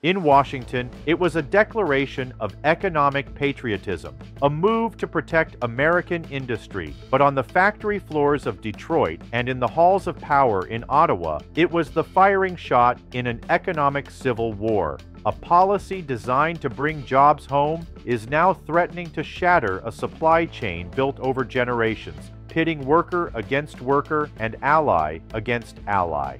In Washington, it was a declaration of economic patriotism, a move to protect American industry. But on the factory floors of Detroit and in the halls of power in Ottawa, it was the firing shot in an economic civil war. A policy designed to bring jobs home is now threatening to shatter a supply chain built over generations, pitting worker against worker and ally against ally.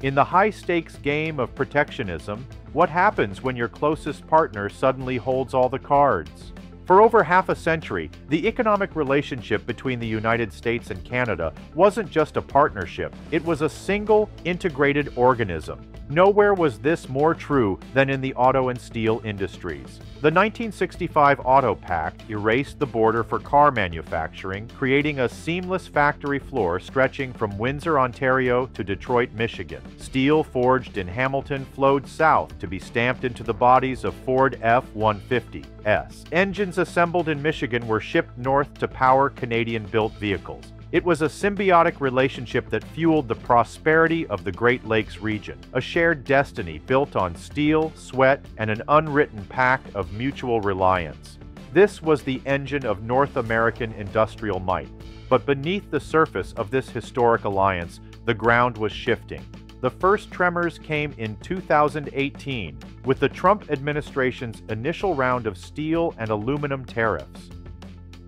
In the high-stakes game of protectionism, what happens when your closest partner suddenly holds all the cards? For over half a century, the economic relationship between the United States and Canada wasn't just a partnership, it was a single, integrated organism. Nowhere was this more true than in the auto and steel industries. The 1965 Auto Pact erased the border for car manufacturing, creating a seamless factory floor stretching from Windsor, Ontario to Detroit, Michigan. Steel forged in Hamilton flowed south to be stamped into the bodies of Ford F-150s. Engines assembled in Michigan were shipped north to power Canadian-built vehicles. It was a symbiotic relationship that fueled the prosperity of the Great Lakes region, a shared destiny built on steel, sweat, and an unwritten pact of mutual reliance. This was the engine of North American industrial might. But beneath the surface of this historic alliance, the ground was shifting. The first tremors came in 2018, with the Trump administration's initial round of steel and aluminum tariffs.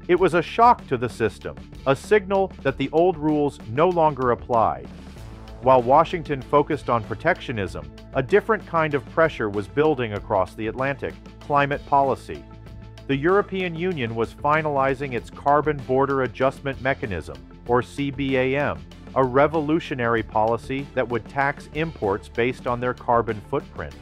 It was a shock to the system, a signal that the old rules no longer applied. While Washington focused on protectionism, a different kind of pressure was building across the Atlantic: climate policy. The European Union was finalizing its Carbon Border Adjustment Mechanism, or CBAM, a revolutionary policy that would tax imports based on their carbon footprint.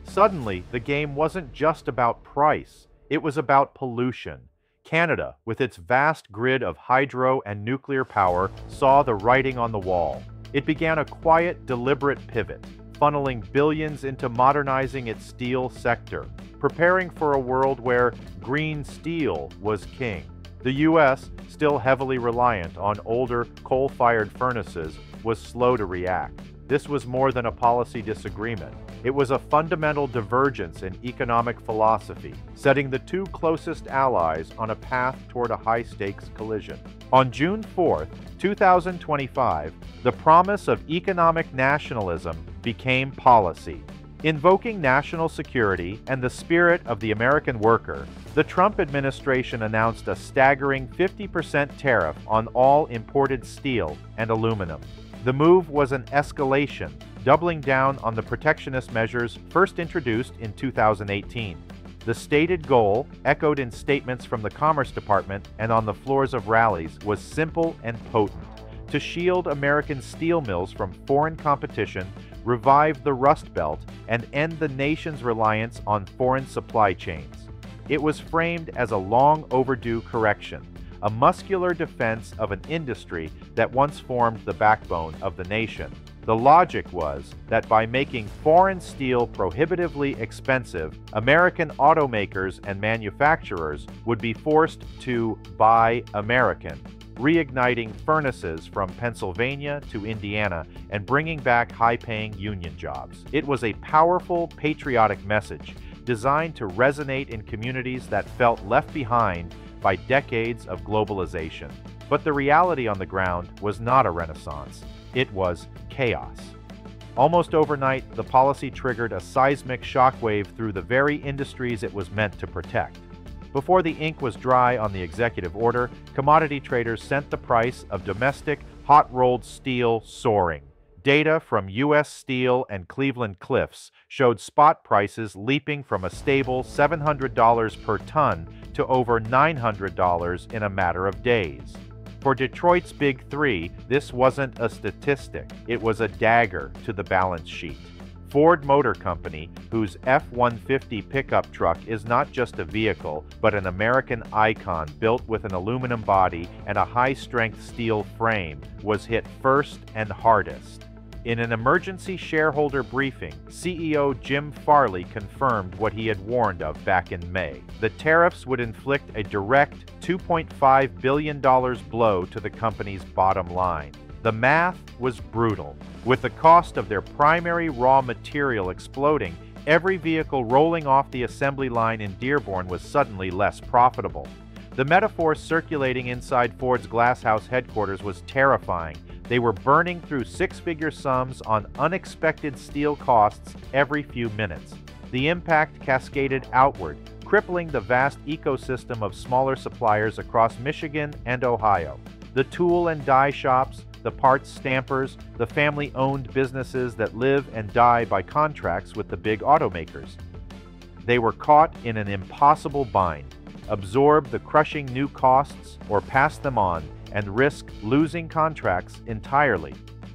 Suddenly, the game wasn't just about price, it was about pollution. Canada, with its vast grid of hydro and nuclear power, saw the writing on the wall. It began a quiet, deliberate pivot, funneling billions into modernizing its steel sector, preparing for a world where green steel was king. The U.S., still heavily reliant on older coal-fired furnaces, was slow to react. This was more than a policy disagreement. It was a fundamental divergence in economic philosophy, setting the two closest allies on a path toward a high-stakes collision. On June 4, 2025, the promise of economic nationalism became policy. Invoking national security and the spirit of the American worker, the Trump administration announced a staggering 50% tariff on all imported steel and aluminum. The move was an escalation, doubling down on the protectionist measures first introduced in 2018. The stated goal, echoed in statements from the Commerce Department and on the floors of rallies, was simple and potent: to shield American steel mills from foreign competition, revive the Rust Belt, and end the nation's reliance on foreign supply chains. It was framed as a long overdue correction, a muscular defense of an industry that once formed the backbone of the nation. The logic was that by making foreign steel prohibitively expensive, American automakers and manufacturers would be forced to buy American, reigniting furnaces from Pennsylvania to Indiana and bringing back high-paying union jobs. It was a powerful, patriotic message designed to resonate in communities that felt left behind by decades of globalization. But the reality on the ground was not a renaissance. It was chaos. Almost overnight, the policy triggered a seismic shockwave through the very industries it was meant to protect. Before the ink was dry on the executive order, commodity traders sent the price of domestic hot-rolled steel soaring. Data from U.S. Steel and Cleveland Cliffs showed spot prices leaping from a stable $700 per ton to over $900 in a matter of days. For Detroit's Big Three, this wasn't a statistic, it was a dagger to the balance sheet. Ford Motor Company, whose F-150 pickup truck is not just a vehicle, but an American icon built with an aluminum body and a high-strength steel frame, was hit first and hardest. In an emergency shareholder briefing, CEO Jim Farley confirmed what he had warned of back in May. The tariffs would inflict a direct $2.5 billion blow to the company's bottom line. The math was brutal. With the cost of their primary raw material exploding, Every vehicle rolling off the assembly line in Dearborn was suddenly less profitable. The metaphor circulating inside Ford's glasshouse headquarters was terrifying. They were burning through six-figure sums on unexpected steel costs every few minutes. The impact cascaded outward, crippling the vast ecosystem of smaller suppliers across Michigan and Ohio. The tool and die shops, the parts stampers, the family-owned businesses that live and die by contracts with the big automakers. They were caught in an impossible bind: absorb the crushing new costs or pass them on and risk losing contracts entirely.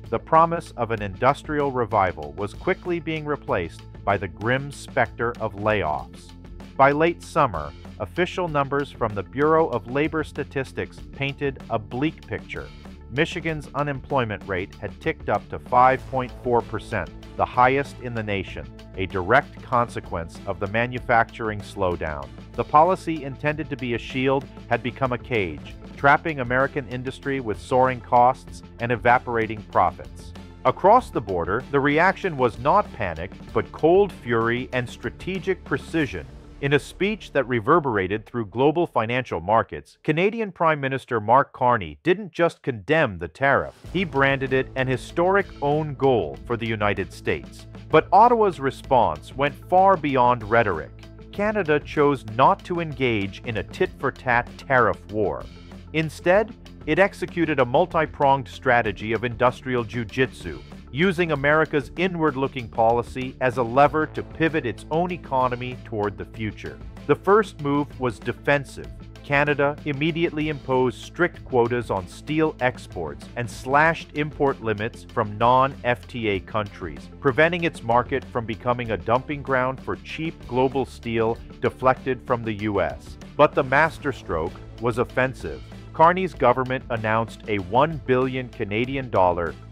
The promise of an industrial revival was quickly being replaced by the grim specter of layoffs. By late summer, official numbers from the Bureau of Labor Statistics painted a bleak picture. Michigan's unemployment rate had ticked up to 5.4%, the highest in the nation, a direct consequence of the manufacturing slowdown. The policy intended to be a shield had become a cage, trapping American industry with soaring costs and evaporating profits. Across the border, the reaction was not panic, but cold fury and strategic precision. In a speech that reverberated through global financial markets, Canadian Prime Minister Mark Carney didn't just condemn the tariff, he branded it an historic own goal for the United States. But Ottawa's response went far beyond rhetoric. Canada chose not to engage in a tit-for-tat tariff war. Instead, it executed a multi-pronged strategy of industrial jiu-jitsu, using America's inward-looking policy as a lever to pivot its own economy toward the future. The first move was defensive. Canada immediately imposed strict quotas on steel exports and slashed import limits from non-FTA countries, preventing its market from becoming a dumping ground for cheap global steel deflected from the U.S. But the masterstroke was offensive. Carney's government announced a $1 billion Canadian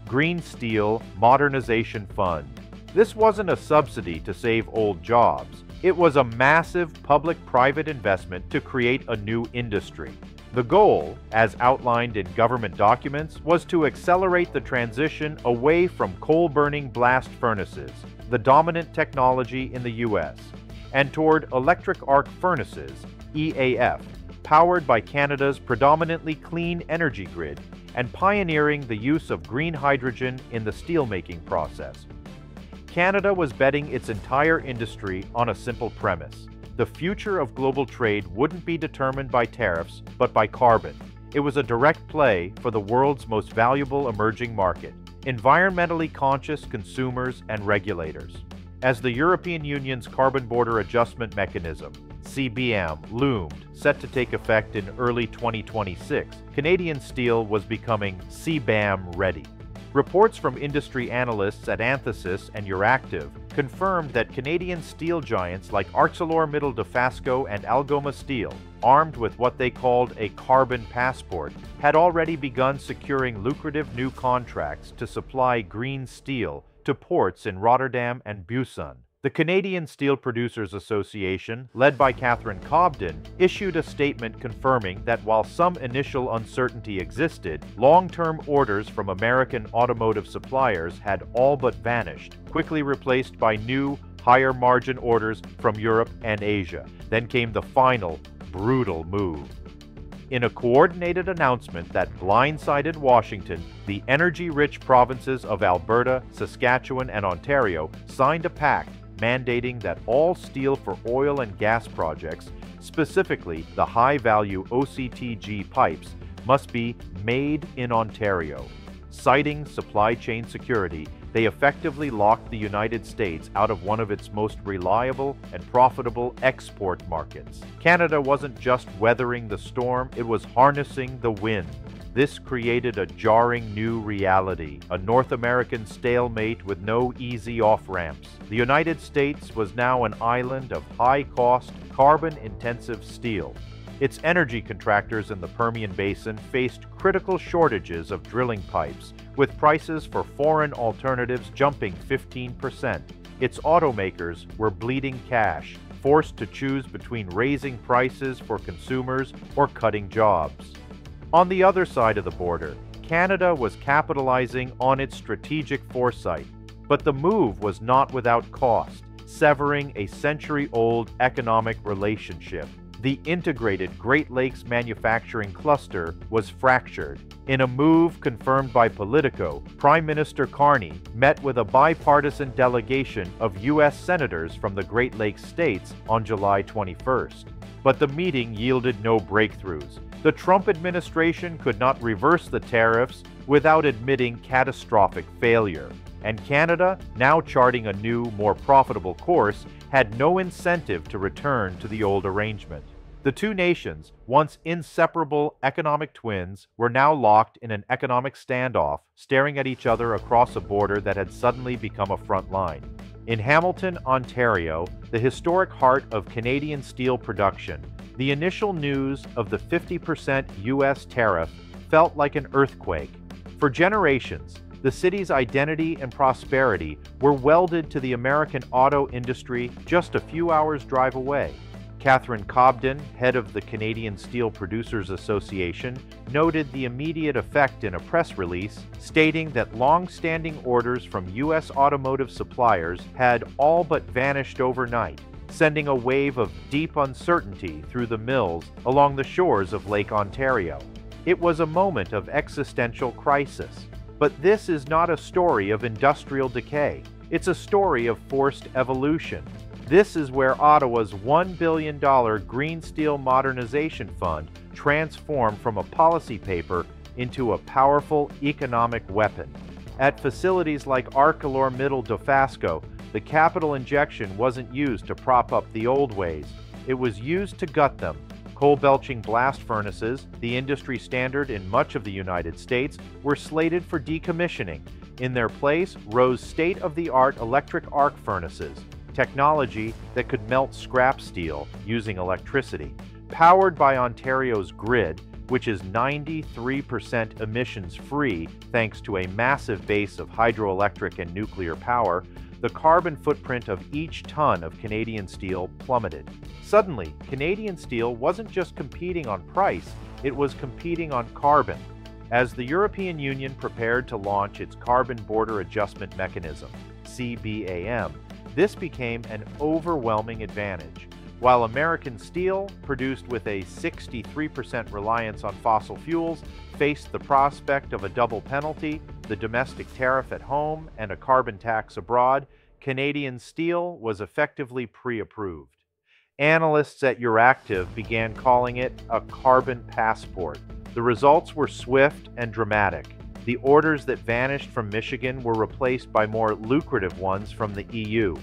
Green Steel Modernization Fund. This wasn't a subsidy to save old jobs. It was a massive public-private investment to create a new industry. The goal, as outlined in government documents, was to accelerate the transition away from coal-burning blast furnaces, the dominant technology in the U.S., and toward electric arc furnaces, EAF, powered by Canada's predominantly clean energy grid, and pioneering the use of green hydrogen in the steelmaking process. Canada was betting its entire industry on a simple premise. The future of global trade wouldn't be determined by tariffs, but by carbon. It was a direct play for the world's most valuable emerging market, environmentally conscious consumers and regulators. As the European Union's Carbon Border Adjustment Mechanism, CBAM, loomed, set to take effect in early 2026, Canadian steel was becoming CBAM ready. Reports from industry analysts at Anthesys and Euractiv confirmed that Canadian steel giants like ArcelorMittal Dofasco and Algoma Steel, armed with what they called a carbon passport, had already begun securing lucrative new contracts to supply green steel to ports in Rotterdam and Busan. The Canadian Steel Producers Association, led by Catherine Cobden, issued a statement confirming that while some initial uncertainty existed, long-term orders from American automotive suppliers had all but vanished, quickly replaced by new, higher-margin orders from Europe and Asia. Then came the final, brutal move. In a coordinated announcement that blindsided Washington, the energy-rich provinces of Alberta, Saskatchewan, and Ontario signed a pact mandating that all steel for oil and gas projects, specifically the high-value OCTG pipes, must be made in Ontario. Citing supply chain security, they effectively locked the United States out of one of its most reliable and profitable export markets. Canada wasn't just weathering the storm, it was harnessing the wind. This created a jarring new reality, a North American stalemate with no easy off-ramps. The United States was now an island of high-cost, carbon-intensive steel. Its energy contractors in the Permian Basin faced critical shortages of drilling pipes, with prices for foreign alternatives jumping 15%. Its automakers were bleeding cash, forced to choose between raising prices for consumers or cutting jobs. On the other side of the border, Canada was capitalizing on its strategic foresight. But the move was not without cost. severing a century-old economic relationship. The integrated Great Lakes manufacturing cluster was fractured. In a move confirmed by Politico, Prime Minister Carney met with a bipartisan delegation of U.S. senators from the Great Lakes states on July 21st. But the meeting yielded no breakthroughs. The Trump administration could not reverse the tariffs without admitting catastrophic failure. And Canada, now charting a new, more profitable course, had no incentive to return to the old arrangement. The two nations, once inseparable economic twins, were now locked in an economic standoff, staring at each other across a border that had suddenly become a front line. In Hamilton, Ontario, the historic heart of Canadian steel production, the initial news of the 50% U.S. tariff felt like an earthquake. For generations, the city's identity and prosperity were welded to the American auto industry just a few hours' drive away. Catherine Cobden, head of the Canadian Steel Producers Association, noted the immediate effect in a press release, stating that long-standing orders from U.S. automotive suppliers had all but vanished overnight, sending a wave of deep uncertainty through the mills along the shores of Lake Ontario. It was a moment of existential crisis. But this is not a story of industrial decay. It's a story of forced evolution. This is where Ottawa's $1 billion Green Steel Modernization Fund transformed from a policy paper into a powerful economic weapon. At facilities like ArcelorMittal Dofasco, the capital injection wasn't used to prop up the old ways. It was used to gut them. Coal-belching blast furnaces, the industry standard in much of the United States, were slated for decommissioning. In their place rose state-of-the-art electric arc furnaces, technology that could melt scrap steel using electricity. Powered by Ontario's grid, which is 93% emissions-free thanks to a massive base of hydroelectric and nuclear power, the carbon footprint of each ton of Canadian steel plummeted. Suddenly, Canadian steel wasn't just competing on price, it was competing on carbon. As the European Union prepared to launch its Carbon Border Adjustment Mechanism, CBAM, this became an overwhelming advantage. While American steel, produced with a 63% reliance on fossil fuels, faced the prospect of a double penalty, the domestic tariff at home and a carbon tax abroad, Canadian steel was effectively pre-approved. Analysts at Euractiv began calling it a carbon passport. The results were swift and dramatic. The orders that vanished from Michigan were replaced by more lucrative ones from the EU.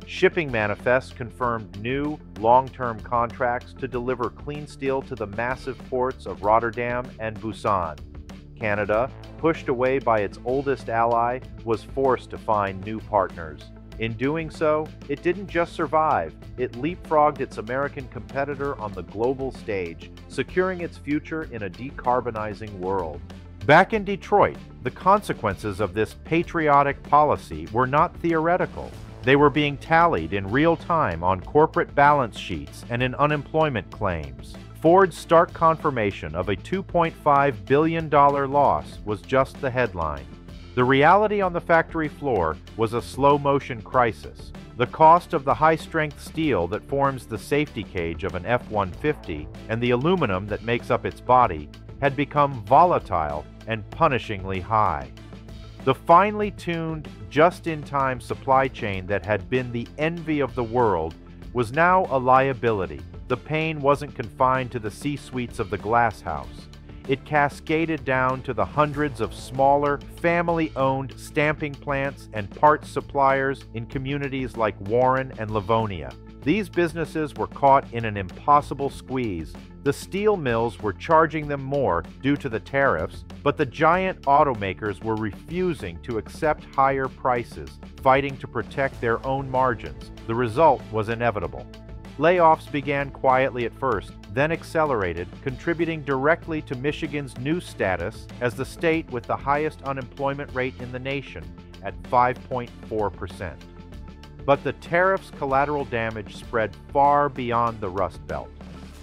Shipping manifests confirmed new, long-term contracts to deliver clean steel to the massive ports of Rotterdam and Busan. Canada, pushed away by its oldest ally, was forced to find new partners. In doing so, it didn't just survive, it leapfrogged its American competitor on the global stage, securing its future in a decarbonizing world. Back in Detroit, the consequences of this patriotic policy were not theoretical. They were being tallied in real time on corporate balance sheets and in unemployment claims. Ford's stark confirmation of a $2.5 billion loss was just the headline. The reality on the factory floor was a slow-motion crisis. The cost of the high-strength steel that forms the safety cage of an F-150 and the aluminum that makes up its body had become volatile and punishingly high. The finely tuned, just-in-time supply chain that had been the envy of the world was now a liability. The pain wasn't confined to the C-suites of the glass house. It cascaded down to the hundreds of smaller, family-owned stamping plants and parts suppliers in communities like Warren and Livonia. These businesses were caught in an impossible squeeze. The steel mills were charging them more due to the tariffs, but the giant automakers were refusing to accept higher prices, fighting to protect their own margins. The result was inevitable. Layoffs began quietly at first, then accelerated, contributing directly to Michigan's new status as the state with the highest unemployment rate in the nation at 5.4%. But the tariffs' collateral damage spread far beyond the Rust Belt.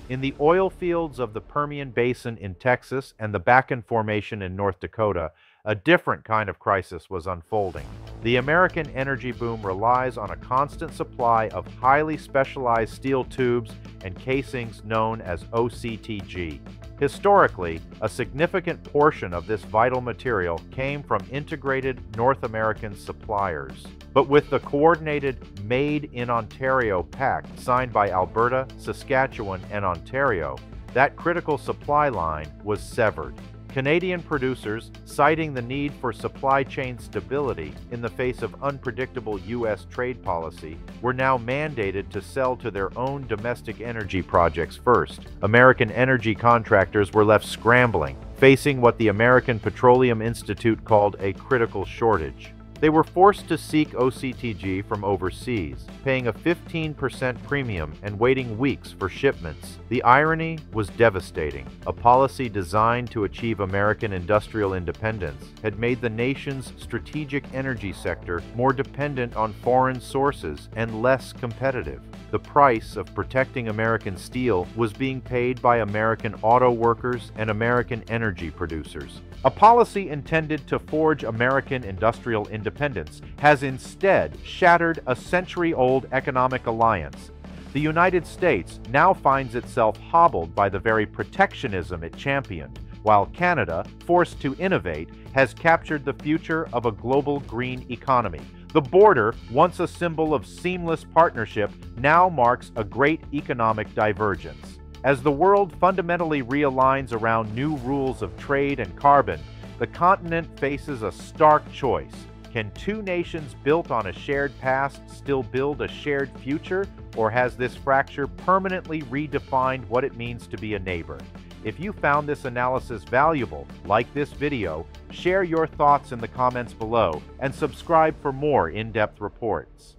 In the oil fields of the Permian Basin in Texas and the Bakken Formation in North Dakota, a different kind of crisis was unfolding. The American energy boom relies on a constant supply of highly specialized steel tubes and casings known as OCTG. Historically, a significant portion of this vital material came from integrated North American suppliers. But with the coordinated Made in Ontario Pact signed by Alberta, Saskatchewan, and Ontario, that critical supply line was severed. Canadian producers, citing the need for supply chain stability in the face of unpredictable U.S. trade policy, were now mandated to sell to their own domestic energy projects first. American energy contractors were left scrambling, facing what the American Petroleum Institute called a critical shortage. They were forced to seek OCTG from overseas, paying a 15% premium and waiting weeks for shipments. The irony was devastating. A policy designed to achieve American industrial independence had made the nation's strategic energy sector more dependent on foreign sources and less competitive. The price of protecting American steel was being paid by American auto workers and American energy producers. A policy intended to forge American industrial independence has instead shattered a century-old economic alliance. The United States now finds itself hobbled by the very protectionism it championed, while Canada, forced to innovate, has captured the future of a global green economy. The border, once a symbol of seamless partnership, now marks a great economic divergence. As the world fundamentally realigns around new rules of trade and carbon, the continent faces a stark choice. Can two nations built on a shared past still build a shared future, or has this fracture permanently redefined what it means to be a neighbor? If you found this analysis valuable, like this video, share your thoughts in the comments below, and subscribe for more in-depth reports.